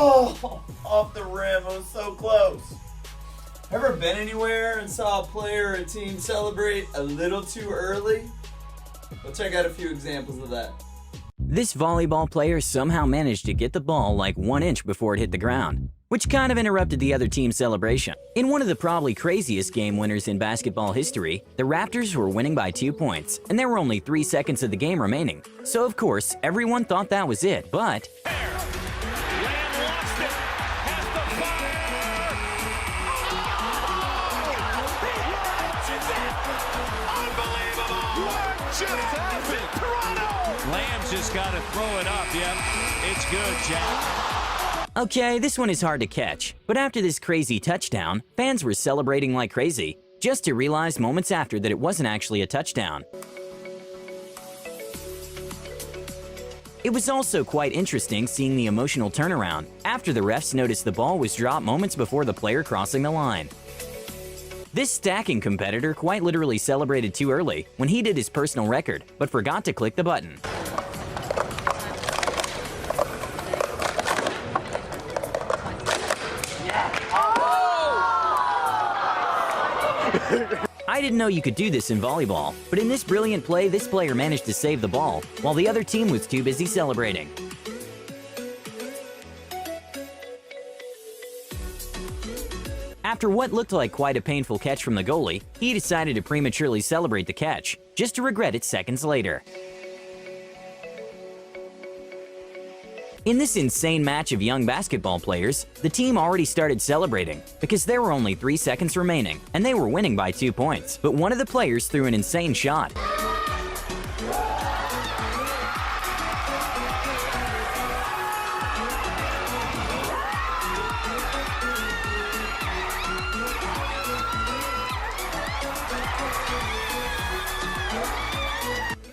Oh, off the rim. It was so close. Ever been anywhere and saw a player or a team celebrate a little too early? We'll check out a few examples of that. This volleyball player somehow managed to get the ball like 1 inch before it hit the ground, which kind of interrupted the other team's celebration. In one of the probably craziest game winners in basketball history, the Raptors were winning by 2 points, and there were only 3 seconds of the game remaining. So of course, everyone thought that was it, but Lamb's just got to throw it up. Yep, it's good, Jack. okay, this one is hard to catch, but after this crazy touchdown, fans were celebrating like crazy, just to realize moments after that it wasn't actually a touchdown. It was also quite interesting seeing the emotional turnaround after the refs noticed the ball was dropped moments before the player crossing the line. This stacking competitor quite literally celebrated too early when he did his personal record, but forgot to click the button. I didn't know you could do this in volleyball, but in this brilliant play, this player managed to save the ball, while the other team was too busy celebrating. After what looked like quite a painful catch from the goalie, he decided to prematurely celebrate the catch, just to regret it seconds later. In this insane match of young basketball players, the team already started celebrating because there were only 3 seconds remaining, and they were winning by 2 points. But one of the players threw an insane shot.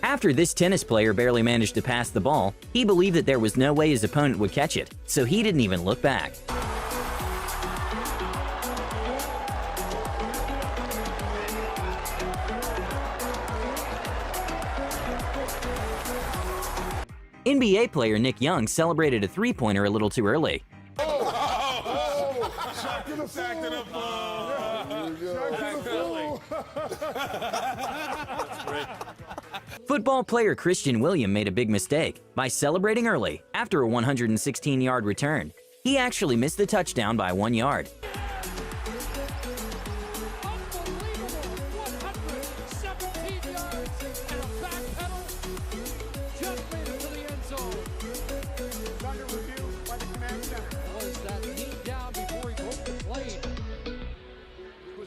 After this tennis player barely managed to pass the ball, he believed that there was no way his opponent would catch it, so he didn't even look back. NBA player Nick Young celebrated a three-pointer a little too early. Football player Christian William made a big mistake by celebrating early after a 116-yard return. He actually missed the touchdown by 1 yard.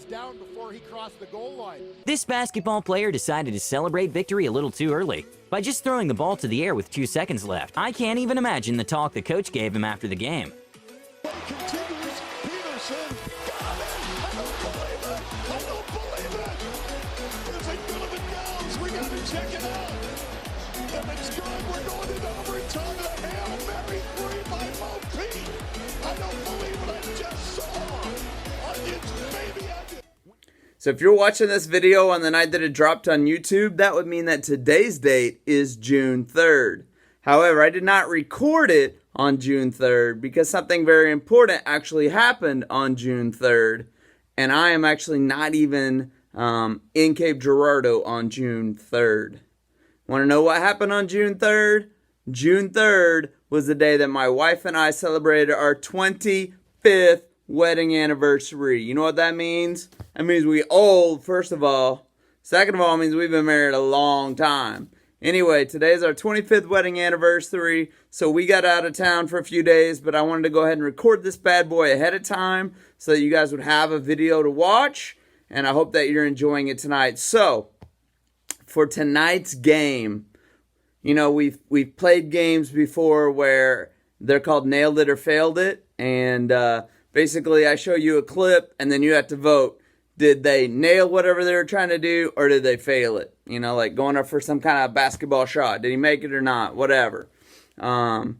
Down before he crossed the goal line. This basketball player decided to celebrate victory a little too early by just throwing the ball to the air with 2 seconds left. I can't even imagine the talk the coach gave him after the game. Continues. Peterson. Got it. I don't believe it. I don't believe it. Is it good if it goes? We got to check it out. If it's good, we're going into overtime. A Hail Mary 3 by Mo Pete. I don't believe what I just saw. Onions, baby, onions. So if you're watching this video on the night that it dropped on YouTube, that would mean that today's date is June 3rd. However, I did not record it on June 3rd because something very important actually happened on June 3rd. And I am actually not even in Cape Girardeau on June 3rd. Want to know what happened on June 3rd? June 3rd was the day that my wife and I celebrated our 25th wedding anniversary. You know what that means? That means we old, first of all. Second of all, it means we've been married a long time. Anyway, today's our 25th wedding anniversary, so we got out of town for a few days, but I wanted to go ahead and record this bad boy ahead of time so that you guys would have a video to watch, and I hope that you're enjoying it tonight. So, for tonight's game, you know, we've played games before where they're called Nailed It or Failed It, and basically I show you a clip, and then you have to vote. Did they nail whatever they were trying to do, or did they fail it? You know, like going up for some kind of basketball shot. Did he make it or not? Whatever. And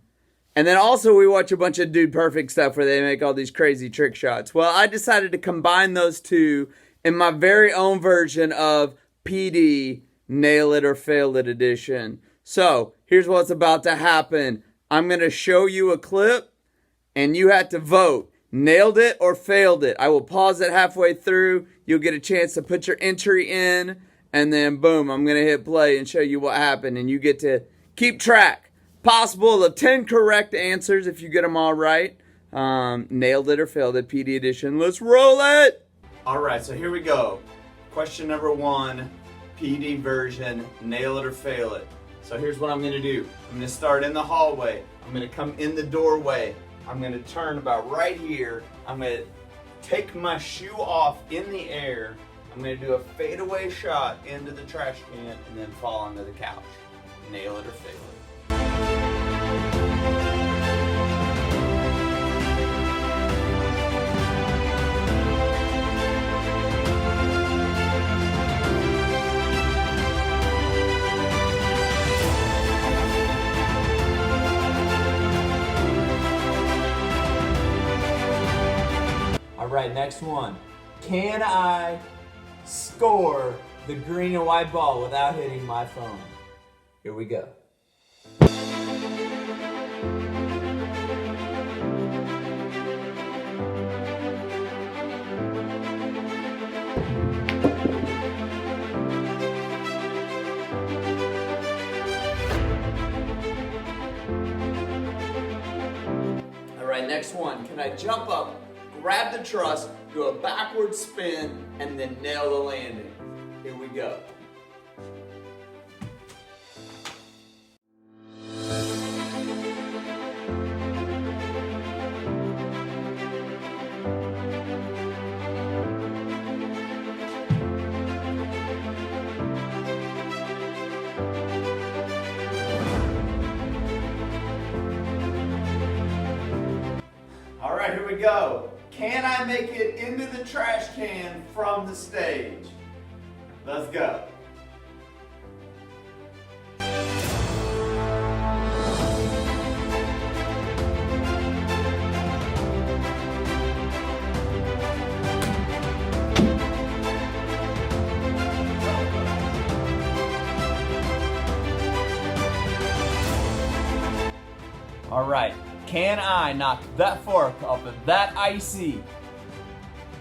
then also we watch a bunch of Dude Perfect stuff where they make all these crazy trick shots. Well, I decided to combine those two in my very own version of PD Nail It or Fail It edition. So, here's what's about to happen. I'm going to show you a clip, and you have to vote. Nailed it or failed it. I will pause it halfway through. You'll get a chance to put your entry in, and then boom, I'm going to hit play and show you what happened, and you get to keep track. Possible of 10 correct answers if you get them all right. Nailed it or failed it, PD edition. Let's roll it! All right, so here we go. Question number 1, PD version, nail it or fail it. So here's what I'm going to do. I'm going to start in the hallway. I'm going to come in the doorway. I'm going to turn about right here. I'm going to take my shoe off in the air. I'm going to do a fadeaway shot into the trash can and then fall onto the couch. Nail it or fail it. All right, next one. Can I score the green and white ball without hitting my phone? Here we go. All right, next one. Can I jump up, grab the truss, do a backward spin, and then nail the landing? Here we go. All right, here we go. Can I make it into the trash can from the stage? Let's go. All right, can I knock that fork off of that icy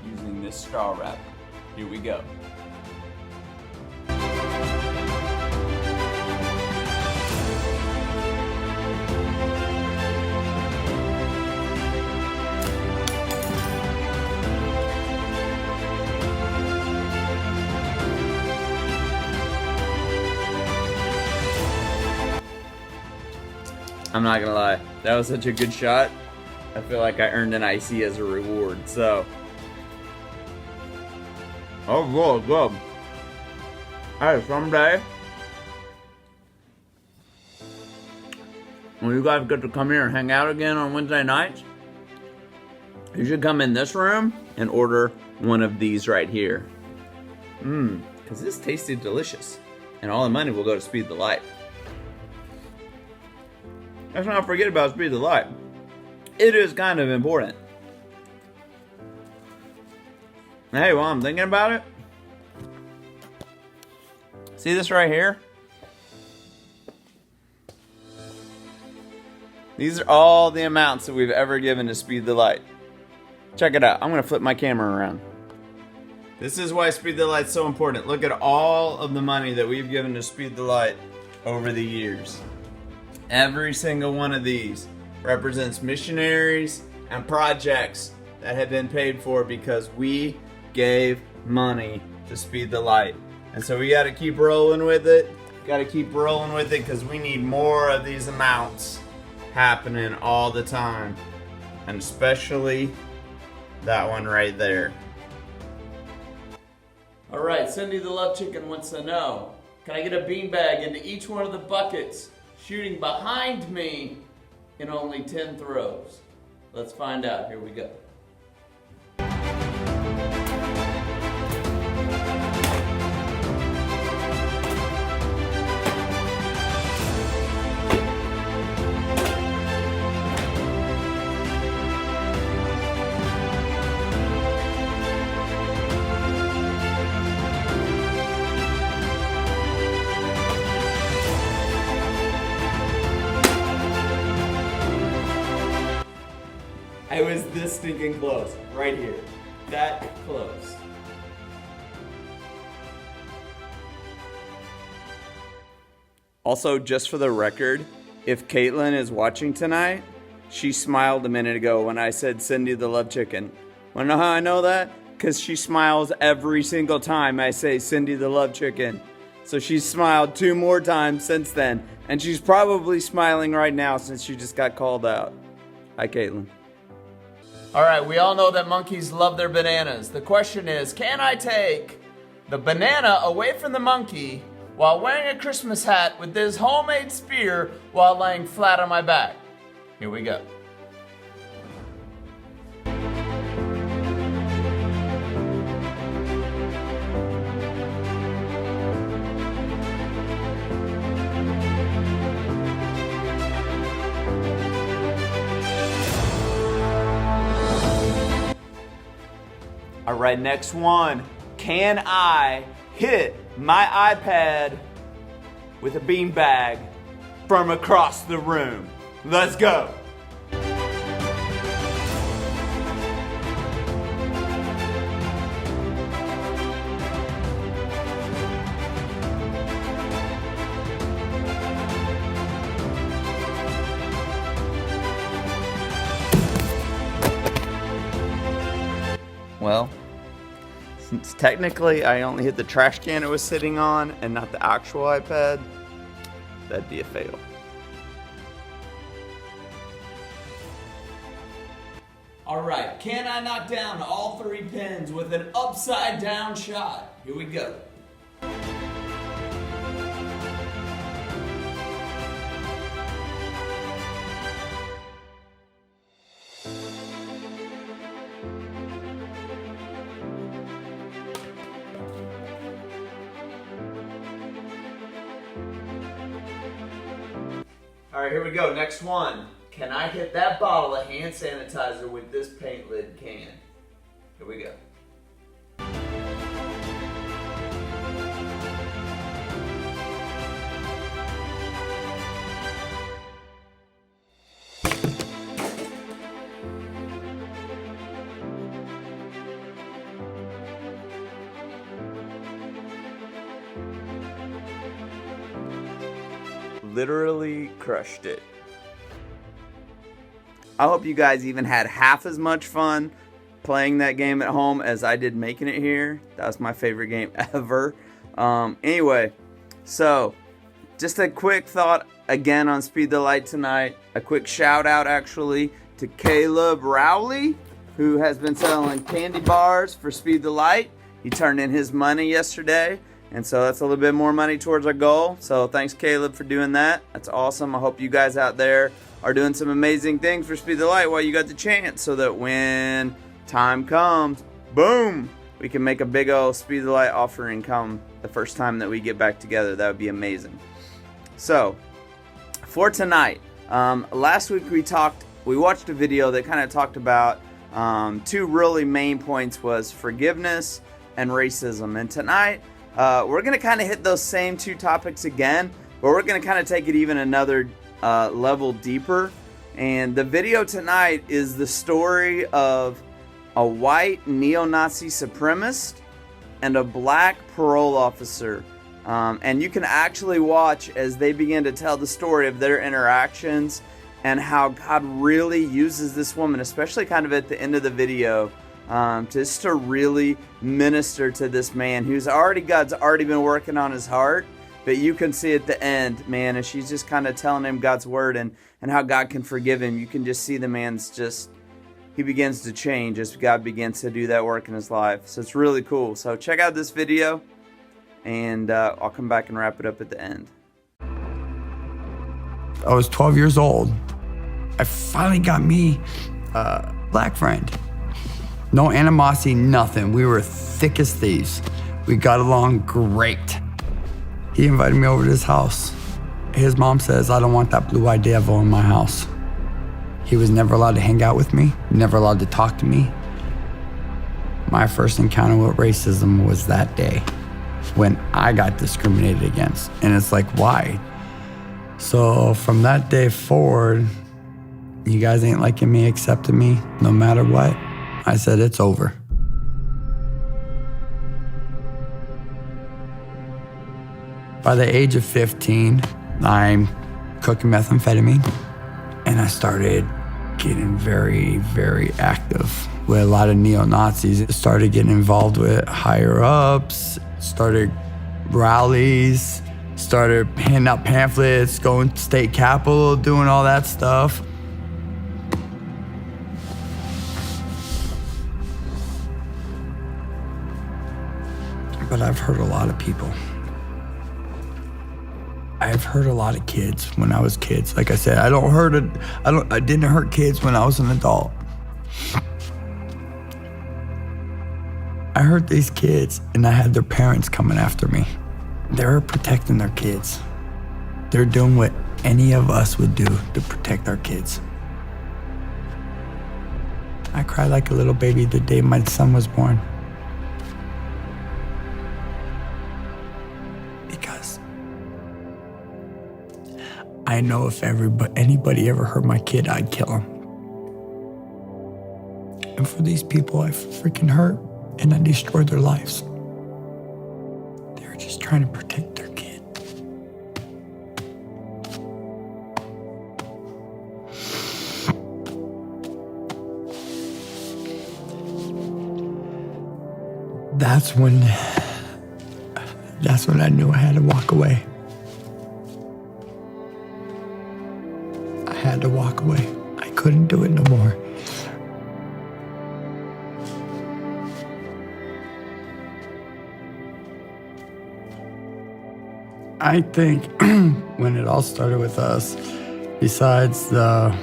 using this straw wrapper? Here we go. I'm not gonna lie, that was such a good shot. I feel like I earned an icy as a reward, so. Oh, good. Hey, someday, when you guys get to come here and hang out again on Wednesday nights, you should come in this room and order one of these right here. Because this tasted delicious. And all the money will go to Speed the Light. Let's not forget about Speed the Light. It is kind of important. Hey, while I'm thinking about it, see this right here? These are all the amounts that we've ever given to Speed the Light. Check it out. I'm going to flip my camera around. This is why Speed the Light's so important. Look at all of the money that we've given to Speed the Light over the years. Every single one of these represents missionaries and projects that have been paid for because we gave money to Speed the Light. And so we got to keep rolling with it. Got to keep rolling with it because we need more of these amounts happening all the time. And especially that one right there. All right, Cindy the Love Chicken wants to know, can I get a beanbag into each one of the buckets shooting behind me in only 10 throws? Let's find out. Here we go. this stinking close. Right here. That close. Also, just for the record, if Caitlin is watching tonight, she smiled a minute ago when I said Cindy the Love Chicken. Wanna know how I know that? Because she smiles every single time I say Cindy the Love Chicken. So she's smiled 2 more times since then. And she's probably smiling right now since she just got called out. Hi, Caitlin. Alright, we all know that monkeys love their bananas. The question is, can I take the banana away from the monkey while wearing a Christmas hat with this homemade spear while laying flat on my back? Here we go. All right, next one. Can I hit my iPad with a beanbag from across the room? Let's go. Well, since technically I only hit the trash can it was sitting on and not the actual iPad, that'd be a fail. All right, can I knock down all 3 pins with an upside down shot? Here we go. All right, here we go. Next one. Can I hit that bottle of hand sanitizer with this paint lid can? Here we go. Literally crushed it. I hope you guys even had half as much fun playing that game at home as I did making it here. That was my favorite game ever. Anyway, so just a quick thought again on Speed the Light tonight. A quick shout out actually to Caleb Rowley, who has been selling candy bars for Speed the Light. He turned in his money yesterday. And so that's a little bit more money towards our goal. So thanks, Caleb, for doing that. That's awesome. I hope you guys out there are doing some amazing things for Speed the Light while you got the chance, so that when time comes, boom, we can make a big old Speed the Light offering come the first time that we get back together. That would be amazing. So for tonight, last week we watched a video that kind of talked about 2 really main points, was forgiveness and racism. And tonight, we're going to kind of hit those same 2 topics again, but we're going to kind of take it even another level deeper. And the video tonight is the story of a white neo-Nazi supremacist and a black parole officer. And you can actually watch as they begin to tell the story of their interactions and how God really uses this woman, especially kind of at the end of the video, just to really minister to this man God's already been working on his heart. But you can see at the end, man, as she's just kind of telling him God's word and how God can forgive him. You can just see the man's he begins to change as God begins to do that work in his life. So it's really cool. So check out this video, and I'll come back and wrap it up at the end. I was 12 years old. I finally got me a black friend. No animosity, nothing. We were thick as thieves. We got along great. He invited me over to his house. His mom says, I don't want that blue-eyed devil in my house. He was never allowed to hang out with me, never allowed to talk to me. My first encounter with racism was that day when I got discriminated against. And it's like, why? So from that day forward, You guys ain't liking me, accepting me, no matter what. I said, it's over. By the age of 15, I'm cooking methamphetamine, and I started getting very, very active with a lot of neo-Nazis. Started getting involved with higher-ups, started rallies, started handing out pamphlets, going to state capitol, doing all that stuff. But I've hurt a lot of people. I've hurt a lot of kids when I was kids. Like I said, I didn't hurt kids when I was an adult. I hurt these kids, and I had their parents coming after me. They're protecting their kids. They're doing what any of us would do to protect our kids. I cried like a little baby the day my son was born. Because I know if anybody ever hurt my kid, I'd kill him. And for these people I freaking hurt and I destroyed their lives, they were just trying to protect their kid. That's when I knew I had to walk away. I had to walk away. I couldn't do it no more. I think when it all started with us, besides the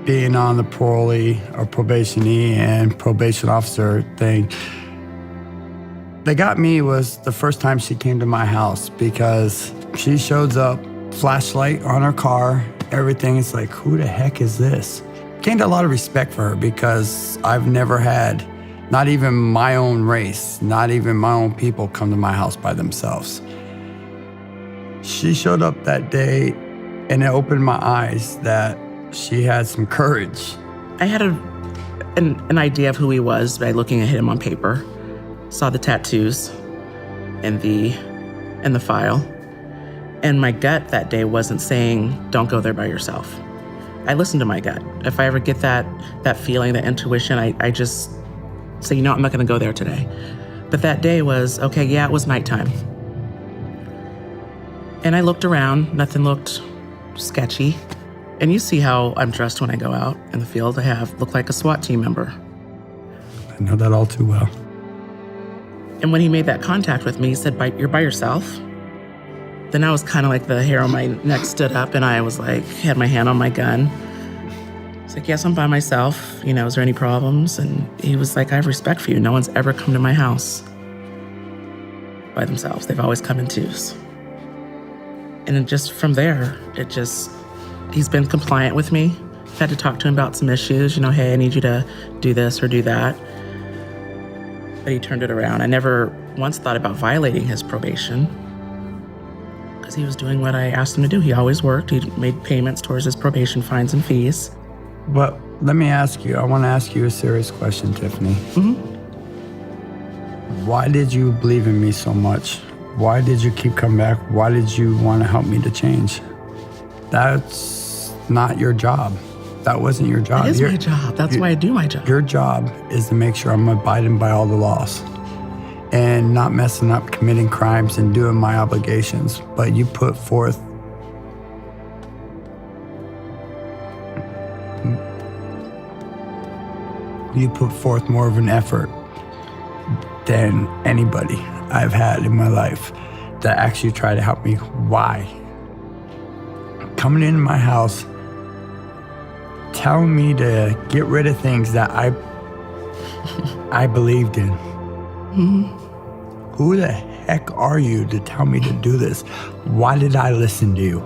being on the parolee or probationee and probation officer thing, that got me was the first time she came to my house, because she shows up, flashlight on her car, everything. It's like, who the heck is this? Gained a lot of respect for her, because I've never had, not even my own race, not even my own people come to my house by themselves. She showed up that day, and it opened my eyes that she had some courage. I had an idea of who he was by looking at him on paper. Saw the tattoos and the file. And my gut that day wasn't saying, don't go there by yourself. I listened to my gut. If I ever get that feeling, that intuition, I just say, I'm not gonna go there today. But that day was, okay, yeah, it was nighttime. And I looked around, nothing looked sketchy. And you see how I'm dressed when I go out in the field. I look like a SWAT team member. I know that all too well. And when he made that contact with me, he said, you're by yourself? Then I was kind of like, the hair on my neck stood up, and I was like, had my hand on my gun. It's like, yes, I'm by myself. Is there any problems? And he was like, I have respect for you. No one's ever come to my house by themselves. They've always come in twos. And then just from there, he's been compliant with me. Had to talk to him about some issues, hey, I need you to do this or do that. But he turned it around. I never once thought about violating his probation, because he was doing what I asked him to do. He always worked. He made payments towards his probation fines and fees. But let me ask you, I want to ask you a serious question, Tiffany. Mm-hmm. Why did you believe in me so much? Why did you keep coming back? Why did you want to help me to change? That's not your job. That wasn't your job. It is my job. That's why I do my job. Your job is to make sure I'm abiding by all the laws and not messing up, committing crimes, and doing my obligations. But you put forth more of an effort than anybody I've had in my life that actually tried to help me. Why? Coming into my house, telling me to get rid of things that I believed in. Mm-hmm. Who the heck are you to tell me to do this? Why did I listen to you?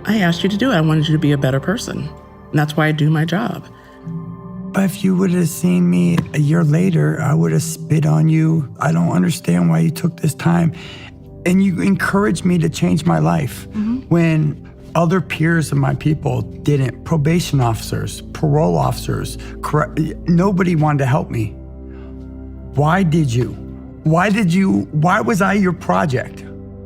I asked you to do it. I wanted you to be a better person. And that's why I do my job. But if you would have seen me a year later, I would have spit on you. I don't understand why you took this time. And you encouraged me to change my life. Mm-hmm. When other peers of my people didn't. Probation officers, parole officers, nobody wanted to help me. Why did you? Why was I your project?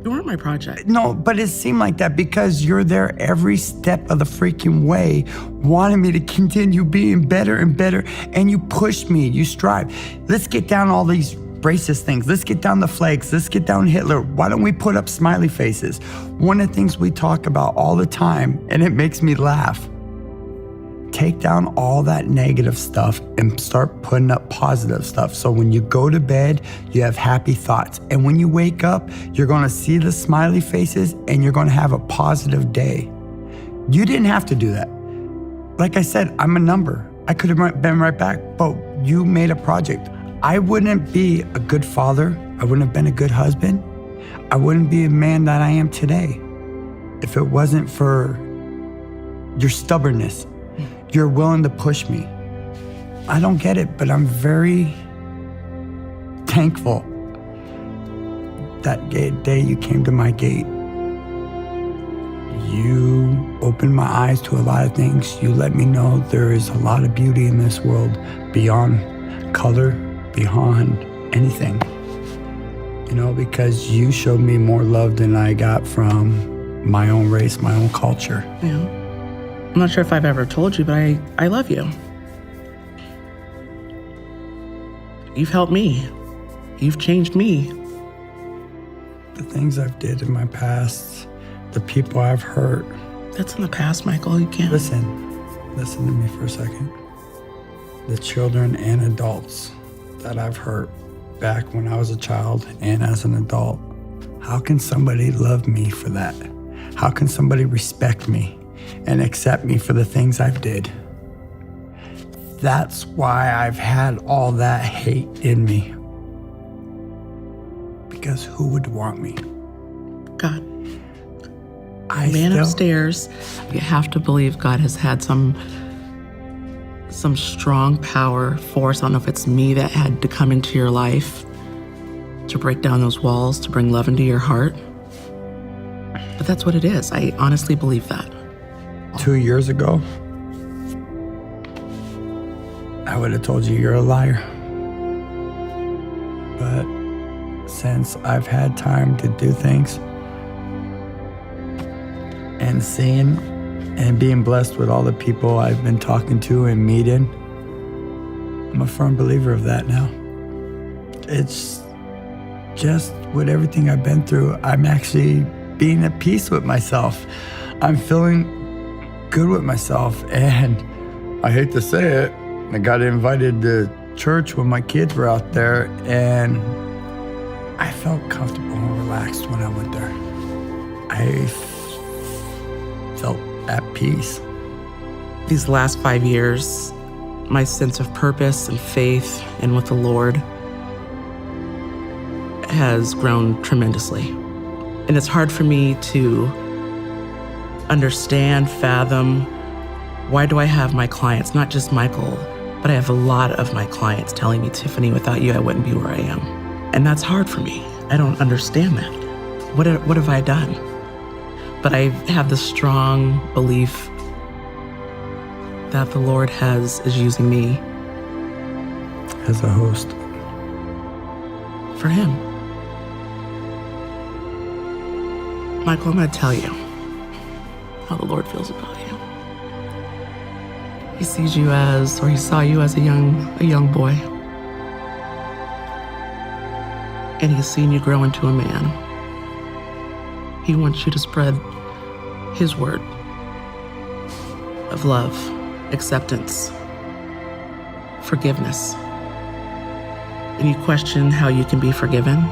You weren't my project. No, but it seemed like that because you're there every step of the freaking way, wanting me to continue being better and better, and you push me, you strive. Let's get down all these racist things. Let's get down the flags. Let's get down Hitler. Why don't we put up smiley faces? One of the things we talk about all the time, and it makes me laugh, take down all that negative stuff and start putting up positive stuff. So when you go to bed, you have happy thoughts. And when you wake up, you're gonna see the smiley faces and you're gonna have a positive day. You didn't have to do that. Like I said, I'm a number. I could have been right back, but you made a project. I wouldn't be a good father. I wouldn't have been a good husband. I wouldn't be a man that I am today if it wasn't for your stubbornness. You're willing to push me. I don't get it, but I'm very thankful that day you came to my gate. You opened my eyes to a lot of things. You let me know there is a lot of beauty in this world beyond color, beyond anything. You know, because you showed me more love than I got from my own race, my own culture. Yeah. I'm not sure if I've ever told you, but I love you. You've helped me. You've changed me. The things I've did in my past, the people I've hurt. That's in the past, Michael. You can't. Listen to me for a second. The children and adults that I've hurt back when I was a child and as an adult. How can somebody love me for that? How can somebody respect me and accept me for the things I've did? That's why I've had all that hate in me. Because who would want me? God. Man upstairs, you have to believe God has had some strong power, force. I don't know if it's me that had to come into your life to break down those walls, to bring love into your heart. But that's what it is. I honestly believe that. 2 years ago, I would have told you you're a liar. But since I've had time to do things and seeing and being blessed with all the people I've been talking to and meeting, I'm a firm believer of that now. It's just with everything I've been through, I'm actually being at peace with myself. I'm feeling good with myself, and I hate to say it, I got invited to church when my kids were out there, and I felt comfortable and relaxed when I went there. I felt at peace. These last 5 years, my sense of purpose and faith and with the Lord has grown tremendously. And it's hard for me to understand, fathom, why do I have my clients, not just Michael, but I have a lot of my clients telling me, Tiffany, without you, I wouldn't be where I am. And that's hard for me. I don't understand that. What have I done? But I have the strong belief that the Lord is using me As a host. for Him. Michael, I'm going to tell you how the Lord feels about you. He sees you as, or He saw you as a young boy. And He's seen you grow into a man. He wants you to spread His word of love, acceptance, forgiveness. And you question how you can be forgiven.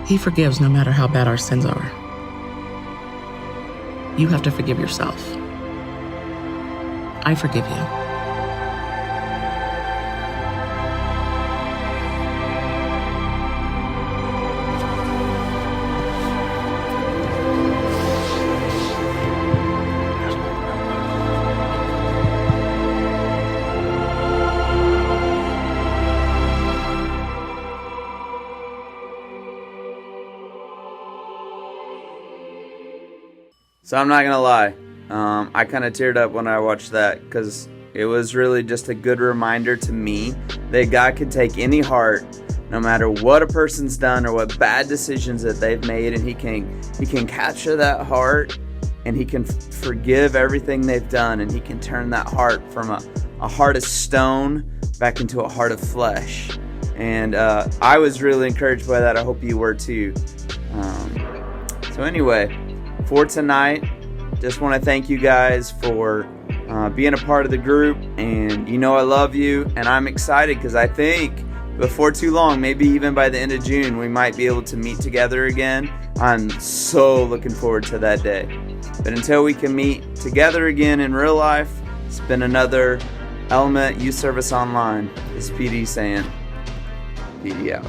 He forgives no matter how bad our sins are. You have to forgive yourself. I forgive you. So I'm not going to lie. I kind of teared up when I watched that because it was really just a good reminder to me that God can take any heart, no matter what a person's done or what bad decisions that they've made, and He can capture that heart, and He can forgive everything they've done, and He can turn that heart from a heart of stone back into a heart of flesh. And I was really encouraged by that. I hope you were too. So anyway, for tonight, just want to thank you guys for being a part of the group. And you know I love you, and I'm excited because I think before too long, maybe even by the end of June, we might be able to meet together again. I'm so looking forward to that day. But until we can meet together again in real life, it's been another Element Youth Service Online. This is PD saying, PD out.